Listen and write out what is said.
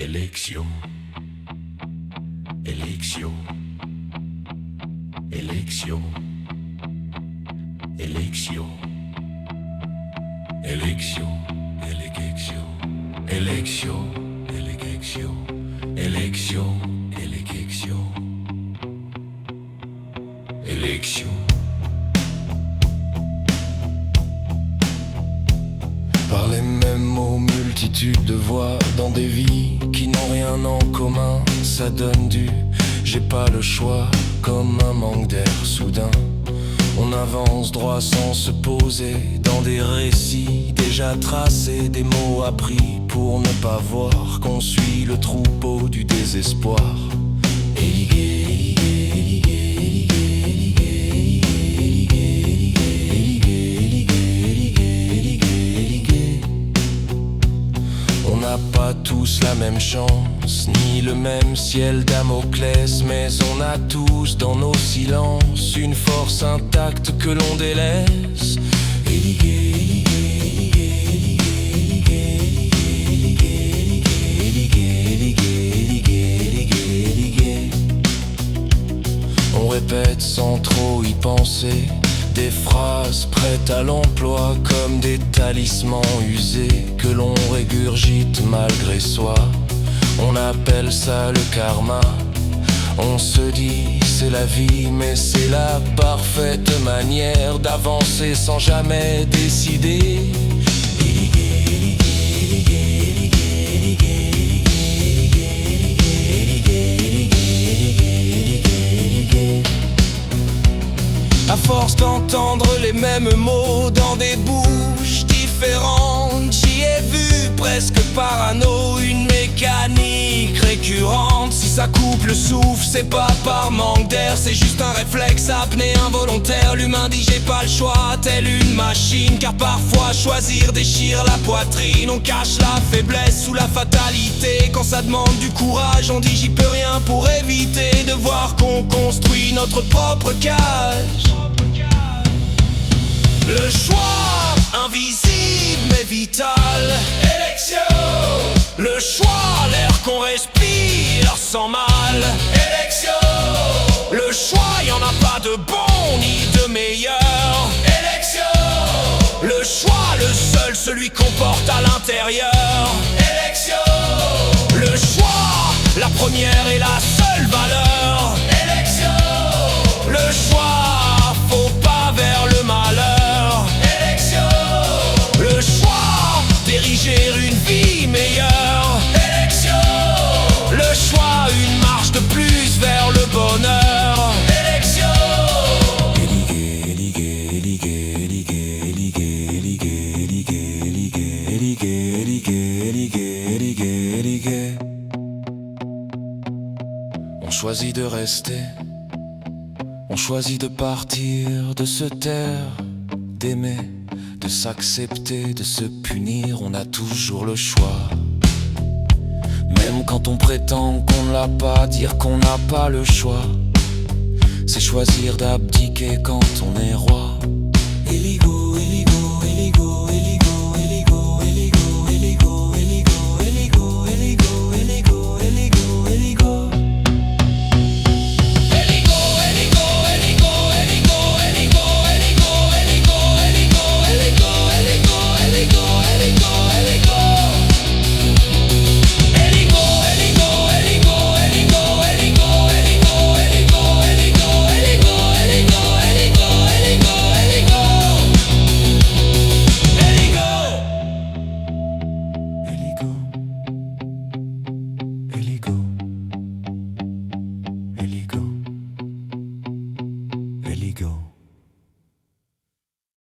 Élection, élection, élection, élection, élection, élection, élection, élection, élection, élection, élection. Par les mêmes mots, multitude de voix dans des vies qui n'ont rien en commun. Ça donne du j'ai pas le choix, comme un manque d'air soudain. On avance droit sans se poser dans des récits déjà tracés, des mots appris pour ne pas voir qu'on suit le troupeau du désespoir. On n'a pas tous la même chance, ni le même ciel Damoclès, mais on a tous dans nos silences une force intacte que l'on délaisse. On répète sans trop y penser des phrases prêtes à l'emploi, comme des talismans usés que l'on régurgite malgré soi. On appelle ça le karma. On se dit c'est la vie, mais c'est la parfaite manière d'avancer sans jamais décider. À force d'entendre les mêmes mots dans des bouches différentes, j'y ai vu presque parano une mécanique récurrente. Si ça coupe le souffle, c'est pas par manque d'air, c'est juste un réflexe apné involontaire. L'humain dit j'ai pas le choix, telle une machine, car parfois choisir déchire la poitrine. On cache la faiblesse sous la fatalité. Quand ça demande du courage, on dit j'y peux rien pour éviter de voir qu'on construit notre propre cage. Le choix, invisible mais vital. Élection. Le choix, l'air qu'on respire sans mal. Élection. Le choix, y'en a pas de bon ni de meilleur. Élection. Le choix, le seul, celui qu'on porte à l'intérieur. Élection. Le choix, la première et la seule valeur. Élection. Le choix, faut pas vers le malheur. Le choix d'ériger une vie meilleure. Élection. Le choix, une marche de plus vers le bonheur. Élection. On choisit de rester, on choisit de partir, de se taire, d'aimer, de s'accepter, de se punir. On a toujours le choix. Même quand on prétend qu'on ne l'a pas, dire qu'on n'a pas le choix, c'est choisir d'abdiquer quand on est roi. Eligo, eligo, eligo, eligo, eligo, eligo, eligo, eligo, eligo, eligo, eligo, eligo, eligo. Eligo.